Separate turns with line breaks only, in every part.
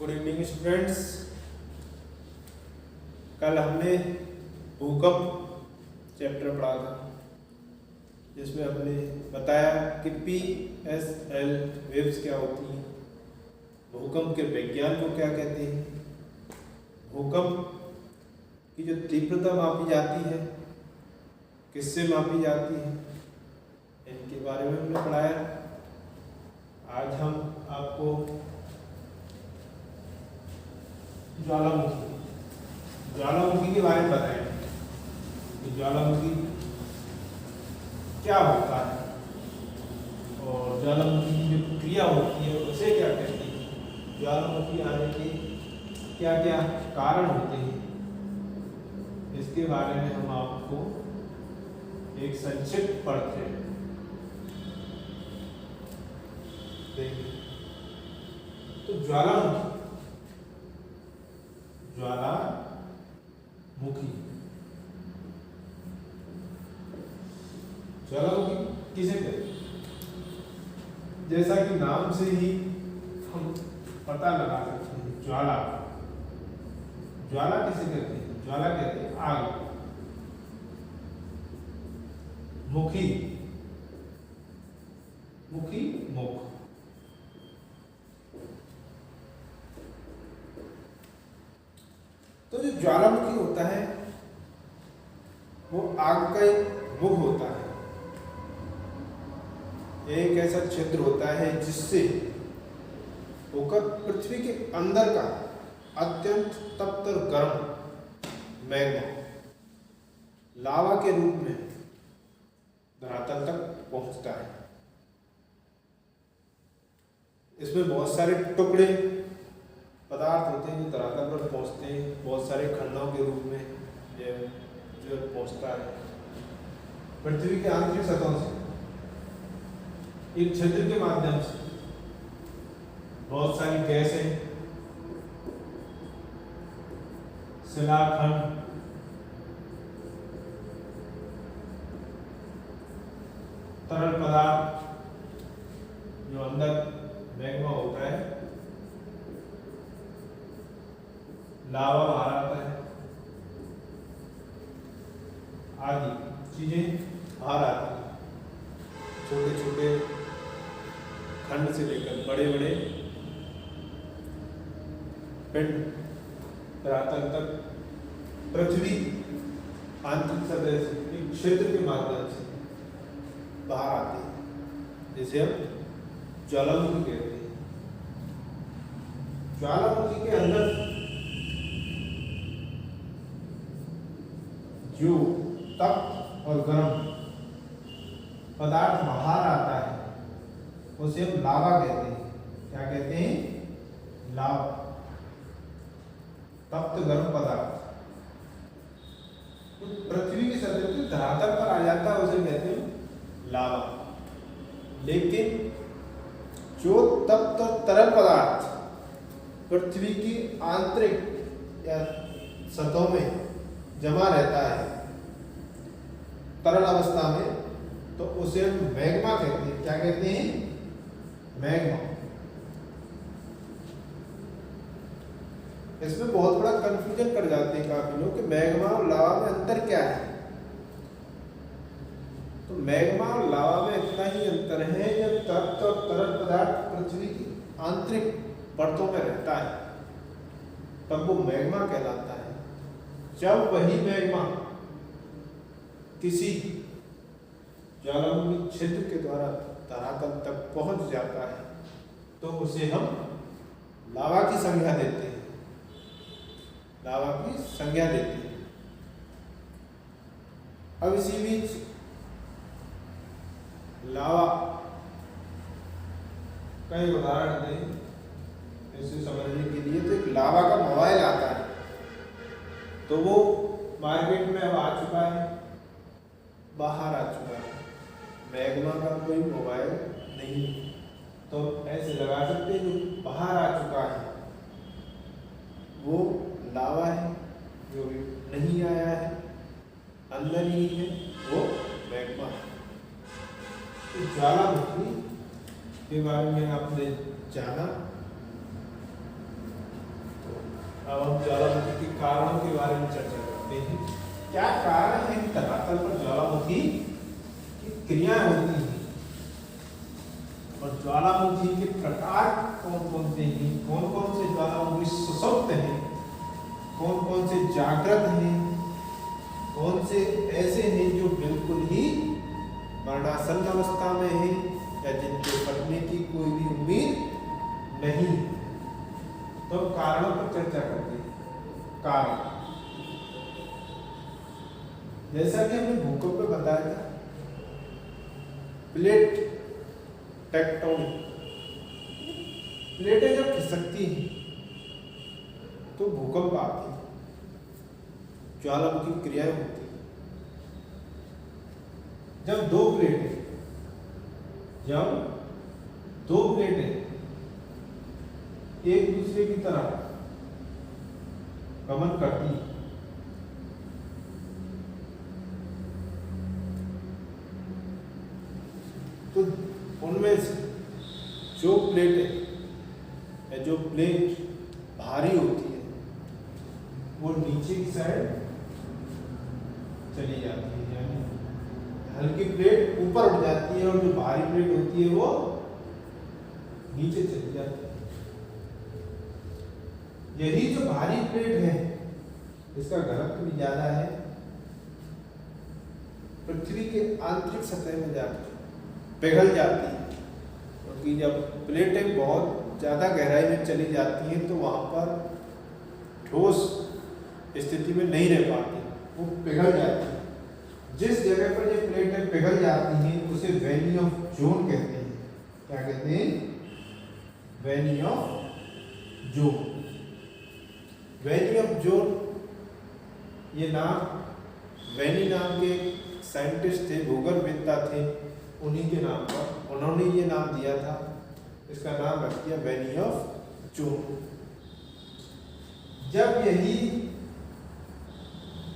Good evening students. कल हमने भूकंप चैप्टर पढ़ा था जिसमें हमने बताया कि PSL वेव्स क्या होती हैं, भूकंप के विज्ञान को क्या कहते हैं, भूकंप की जो तीव्रता मापी जाती है किससे मापी जाती है, इनके बारे में हमने पढ़ाया। आज हम आपको ज्वालामुखी के बारे में बताएंगे कि ज्वालामुखी क्या होता है और ज्वालामुखी की जो क्रिया होती है उसे क्या कहते हैं, ज्वालामुखी आने के क्या क्या कारण होते हैं, इसके बारे में हम आपको एक संक्षिप्त पढ़ते हैं। देखिए, तो ज्वालामुखी किसे कहते हैं? जैसा कि नाम से ही हम पता लगा सकते हैं, ज्वाला किसे कहते हैं? ज्वाला कहते हैं आग। मुखी मुख। तो जो ज्वालामुखी होता है वो आग का एक मुख होता है, एक ऐसा छिद्र होता है जिससे होकर पृथ्वी के अंदर का अत्यंत तप्त और गर्म मैग्मा लावा के रूप में धरातल तक पहुंचता है। इसमें बहुत सारे टुकड़े पदार्थ होते हैं जो धरातल पर पहुंचते हैं, बहुत सारे खंडों के रूप में जो पहुंचता है पृथ्वी के आंतरिक सतहों से एक छिद्र के माध्यम से। बहुत सारी गैसें, शिलाखंड, तरल पदार्थ जो अंदर मैग्मा होता है, लावा बाहर आता है, आदि चीजें बाहर आती हैं। छोटे छोटे खंड से लेकर बड़े बड़े पिंड धरातल तक पृथ्वी आंतरिक सतह से एक क्षेत्र के माध्यम से बाहर आती है, जिसे हम ज्वालामुखी कहते हैं। ज्वालामुखी के अंदर जो तप्त और गर्म पदार्थ बाहर आता है उसे हम लावा कहते हैं। क्या कहते हैं? लावा, तप्त गर्म पदार्थ। तो पृथ्वी की सतह पे धरातल पर आ जाता है उसे कहते हैं लावा। लेकिन जो तप्त और तरल पदार्थ पृथ्वी की आंतरिक या सतहों में जमा रहता है तरल अवस्था में, तो उसे हम मैग्मा कहते हैं। क्या कहते हैं? मैग्मा। इसमें बहुत बड़ा कंफ्यूजन कर जाते हैं काफी लोग कि मैग्मा और लावा में अंतर क्या है। तो मैग्मा और लावा में इतना ही अंतर है, जब तप्त और तरल पदार्थ पृथ्वी की आंतरिक परतों में रहता है तब वो मैग्मा कहलाता है। जब वही मैग्मा किसी ज्वालामुखी छिद्र के द्वारा धरातल तक पहुंच जाता है तो उसे हम लावा की संज्ञा देते हैं, अब इसी बीच लावा का एक उदाहरण दें इसे समझने के लिए। तो एक लावा का मोबाइल आता है, तो वो मार्केट में अब आ चुका है, बाहर आ चुका है। मैग्मा का कोई मोबाइल नहीं, तो ऐसे लगा सकते हैं जो बाहर आ चुका है वो लावा है, जो नहीं आया है अंदर ही है वो मैग्मा है। तो ज्वालामुखी के बारे में आपने जाना अब हम ज्वालामुखी के कारणों के बारे में चर्चा करते हैं। क्या कारण है कि धरातल पर ज्वालामुखी की क्रियाएं होती हैं और ज्वालामुखी के प्रकार कौन कौन से हैं, कौन कौन से ज्वालामुखी सुषुप्त हैं, कौन कौन से जागृत हैं, कौन से ऐसे हैं जो बिल्कुल ही मरणासन्न अवस्था में हैं या जिनके फटने की कोई भी उम्मीद नहीं। तो कारणों पर चर्चा करते हैं। कारण, जैसा कि हमने भूकंप में बताया था, प्लेट टेक्टोनिक, प्लेटें जब खिसकती हैं तो भूकंप आते हैं, ज्वालामुखी क्रियाएं होती हैं। जब दो प्लेटें एक दूसरे की तरफ गमन करती हैं तो उनमें से जो प्लेटें या जो प्लेट भारी होती है वो नीचे की साइड चली जाती है, यानी हल्की प्लेट ऊपर उठ जाती है और जो भारी प्लेट होती है वो नीचे चली जाती है। यही जो भारी प्लेट है इसका घनत्व भी ज्यादा है, पृथ्वी के आंतरिक सतह में जाकर पिघल जाती है, क्योंकि जब प्लेटें बहुत ज्यादा गहराई में चली जाती हैं तो वहां पर ठोस स्थिति में नहीं रह पाती, वो पिघल जाती है। जिस जगह पर ये प्लेटें पिघल जाती हैं उसे वैली ऑफ जोन कहते हैं। क्या कहते हैं? Valley of zone. Valley of zone, ये नाम वैली नाम के साइंटिस्ट थे, भूगर्भवेत्ता थे, उन्हीं के नाम पर उन्होंने ये नाम दिया था। इसका नाम रख दिया वैली ऑफ जोन। जब यही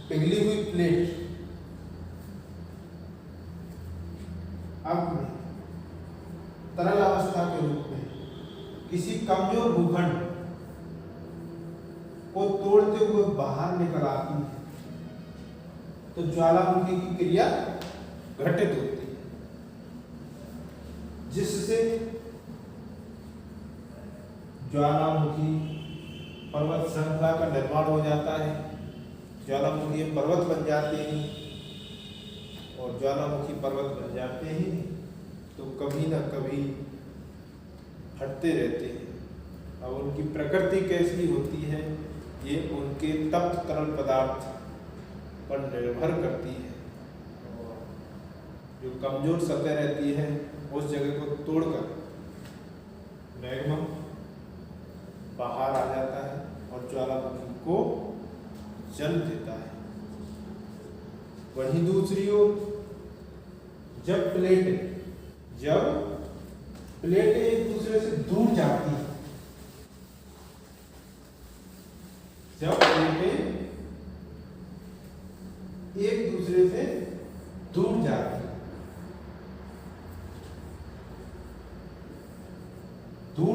पिघली हुई प्लेट अब तरल अवस्था के रूप में किसी कमजोर भूखंड को तोड़ते हुए बाहर निकल आती है तो ज्वालामुखी की क्रिया घटित होती है, जिससे ज्वालामुखी पर्वत श्रृंखला का निर्माण हो जाता है। ज्वालामुखी पर्वत बन जाते हैं और ज्वालामुखी पर्वत बन जाते हैं तो कभी ना कभी हटते रहते हैं। अब उनकी प्रकृति कैसी होती है ये उनके तप्त तरल पदार्थ पर निर्भर करती है। और जो कमजोर सतह रहती है उस जगह को तोड़कर मैग्मा बाहर आ जाता है और ज्वालामुखी को जन्म देता है। वहीं दूसरी ओर जब प्लेटें एक दूसरे से दूर जाती हैं, जब प्लेटें एक दूसरे से दूर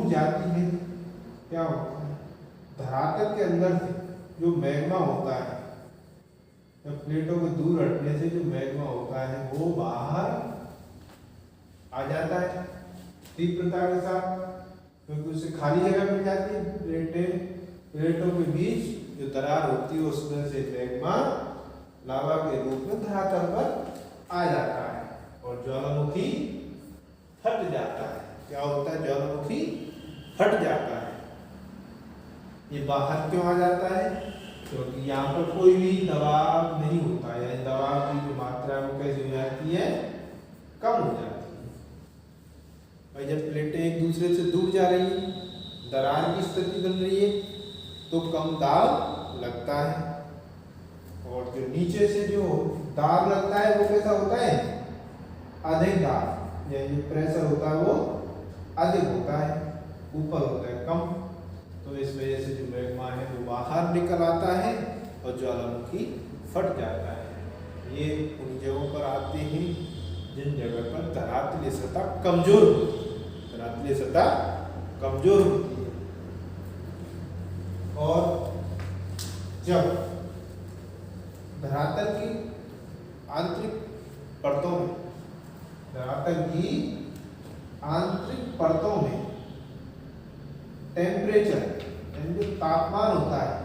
जाती हैं, क्या होता है? धरातल के अंदर से जो मैग्मा होता है, जब प्लेटों को दूर हटने से जो मैग्मा होता है वो बाहर आ जाता है तीव्रता के साथ, क्योंकि उससे खाली जगह मिल जाती है। प्लेटों के बीच जो दरार होती है उसमें से मैग्मा लावा के रूप में धरातल पर आ जाता है और ज्वालामुखी फट जाता है। क्या होता है? ज्वालामुखी फट जाता है। ये बाहर क्यों आ जाता है? क्योंकि यहाँ पर कोई भी दबाव नहीं होता है, दबाव की जो मात्रा है वो कैसे हो जाती है? कम हो जाती है। भाई जब प्लेटें एक दूसरे से दूर जा रही है, दरार की स्थिति बन रही है तो कम दाब लगता है, और जो नीचे से जो दाब लगता है वो कैसा होता है? अधिक दाब, यानी प्रेशर होता है वो अधिक होता है, ऊपर होता है कम। तो इस वजह से जो मैग्मा है वो बाहर निकल आता है और ज्वालामुखी फट जाता है। ये उन जगहों पर आते हैं जिन जगह पर धरातलीय सतह कमजोर होती है, धरातलीय सतह कमजोर होती है। और जब धरातल की आंतरिक परतों में, धरातल की आंतरिक परतों में टेम्परेचर यानी जो तापमान होता है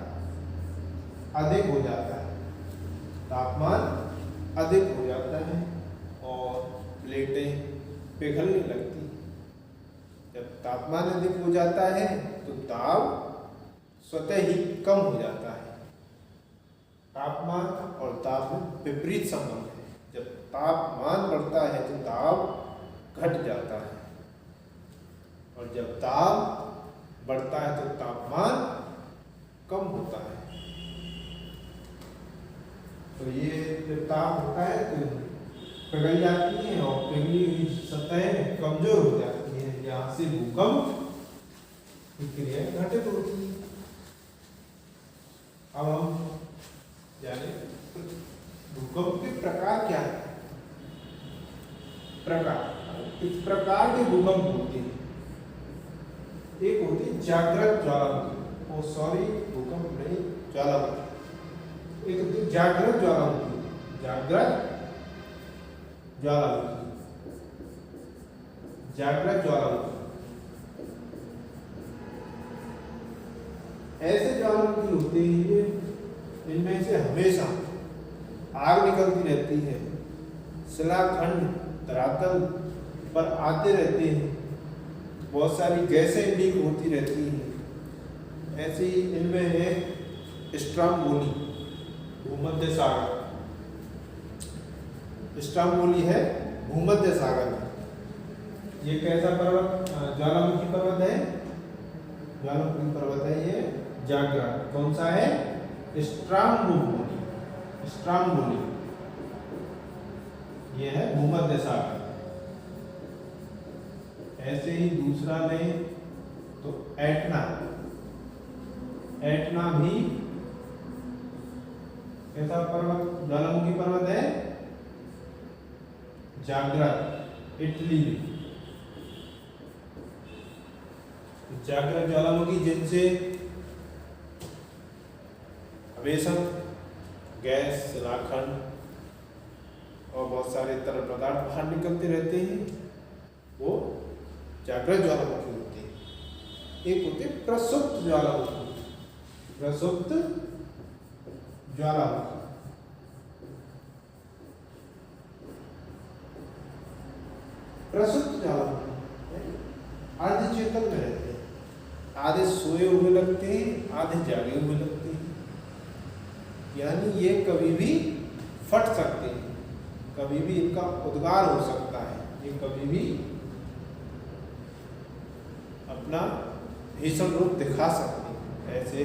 अधिक हो जाता है, तापमान अधिक हो जाता है और प्लेटें पिघलने लगती हैं। जब तापमान अधिक हो जाता है तो दाब स्वतः ही कम हो जाता है। तापमान और दाब में विपरीत संबंध है। जब तापमान बढ़ता है तो दाब घट जाता है और जब दाब बढ़ता है तो तापमान कम होता है। तो ये जब ताप होता है तो पिघल जाती है और पिघली हुई सतह कमजोर हो जाती है, यहाँ से भूकंप की क्रिया घटित होती है। अब हम जाने भूकंप के प्रकार क्या है। प्रकार, इस प्रकार के भूकंप होते हैं। एक होती है जागृत ज्वालामुखी, भूकंप नहीं, ज्वालामुखी। एक होती है जागृत ज्वालामुखी, जागृत ज्वालामुखी, जागृत ज्वालामुखी। ऐसे ज्वालामुखी होते हैं इनमें से हमेशा आग निकलती रहती है, शिलाखंड धरातल पर आते रहते हैं, बहुत सारी गैसें लीक होती रहती हैं। ऐसे ही इनमें है स्ट्रोम्बोली, भूमध्य सागर। स्ट्रोम्बोली है भूमध्य सागर में। ये कैसा पर्वत, ज्वालामुखी पर्वत है, ज्वालामुखी पर्वत है ये जागृत। कौन सा है? Stromboli, Stromboli. ये है भूमध्य सागर। ऐसे ही दूसरा लें तो एटना, एटना भी कैसा पर्वत, ज्वालामुखी पर्वत है, जागृत, इटली में। जागृत ज्वालामुखी जिनसे हमेशा गैस, शिलाखंड और बहुत सारे तरल पदार्थ बाहर निकलते रहते हैं, वो जागृत ज्वालामुखी होती है। एक होती है प्रसुप्त ज्वालामुखी, प्रसुप्त ज्वालामुखी। प्रसुप्त ज्वालामुखी अर्धचेतन में रहते हैं, आधे सोए हुए लगते हैं, आधे जागे हुए लगते हैं। यानी ये कभी भी फट सकते हैं, कभी भी इनका उद्गार हो सकता है, ये कभी भी अपना भीषण रूप दिखा सकते हैं। ऐसे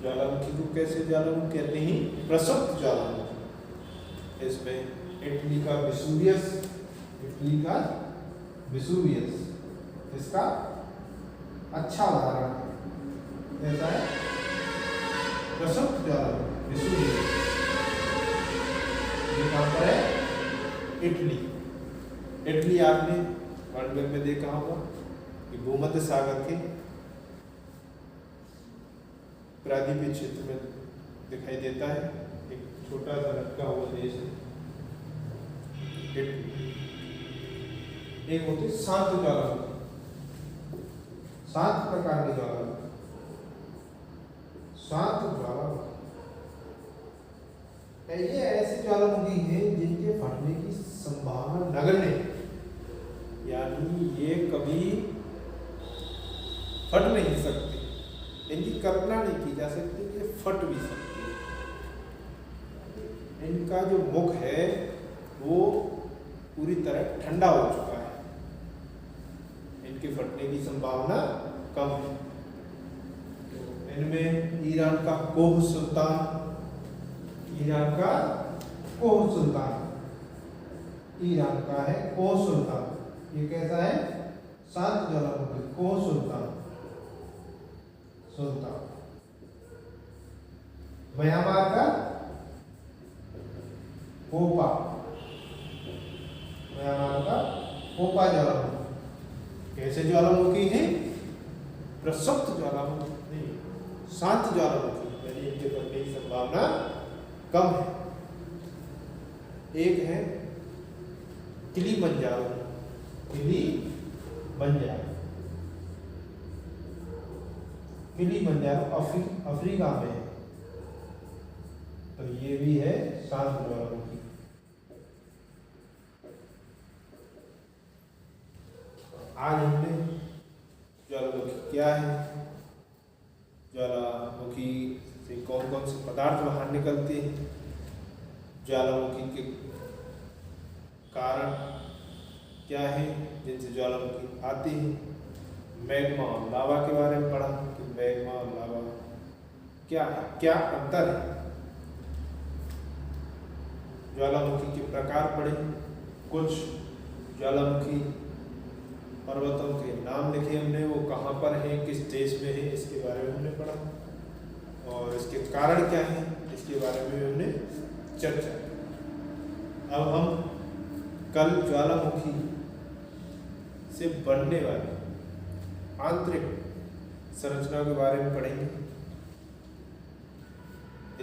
ज्वालामुखी को कैसे ज्वालामुखी कहते हैं? प्रसुप्त ज्वालामुखी। इसमें इटली का वेसुवियस, इटली का वेसुवियस इसका अच्छा उदाहरण है। ऐसा है प्रसुप्त ज्वालामुखी, वेसुवियस। ये कहाँ पर है? इटली। इटली आपने वर्ल्ड मैप में देखा होगा कि भूमध्य सागर के प्रायद्वीपीय क्षेत्र में दिखाई देता है। एक छोटा सा लटका हुआ देश है इटली। एक होती है शांत ज्वालामुखी, शांत प्रकार की ज्वालामुखी, शांत ज्वालामुखी। ये ऐसी ज्वालामुखी हैं जिनके फटने की संभावना नगण्य, यानी ये कभी फट नहीं सकती, इनकी कल्पना नहीं की जा सकती कि ये फट भी सकती है। इनका जो मुख है वो पूरी तरह ठंडा हो चुका है, इनके फटने की संभावना कम है। इनमें ईरान का कोह सुल्तान, ईरान का कोह सुल्तान, ईरान का है कोह सुल्तान। ये कैसा है? शांत ज्वालामुखी, कोह सुल्तान, सुल्तान। म्यांमार का पोपा, म्यांमार का पोपा ज्वालामुखी। कैसे ज्वालामुखी है? प्रसुप्त ज्वालामुखी नहीं, शांत ज्वालामुखी, यानी इनके संभावना कम है। एक है किलिमंजारो। किलिमंजारो अफ्रीका में है, तो ये भी है शांत ज्वालामुखी। आज हमने ज्वालामुखी क्या है, ज्वालामुखी से कौन कौन से पदार्थ बाहर निकलते हैं, ज्वालामुखी के कारण क्या है जिनसे ज्वालामुखी आती है, मैग्मा और लावा के बारे में पढ़ा कि मैग्मा और लावा क्या अंतर है, ज्वालामुखी के प्रकार पढ़े, कुछ ज्वालामुखी पर्वतों के नाम लिखे हमने, वो कहाँ पर हैं, किस देश में है, इसके बारे में हमने पढ़ा, और इसके कारण क्या है इसके बारे में हमने चर्चा की। अब हम कल ज्वालामुखी से बनने वाली आंतरिक संरचना के बारे में पढ़ेंगे।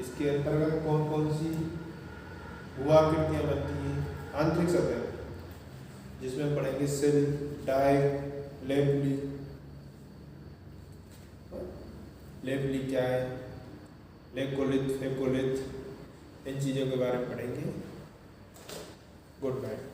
इसके अंतर्गत कौन कौन सी भूआकृतियां बनती हैं आंतरिक सतह, जिसमें पढ़ेंगे सेल, डाइक, लेबली। लेबली क्या है, लेकोलिथ, फेकोलिथ, इन चीज़ों के बारे में पढ़ेंगे। Good night.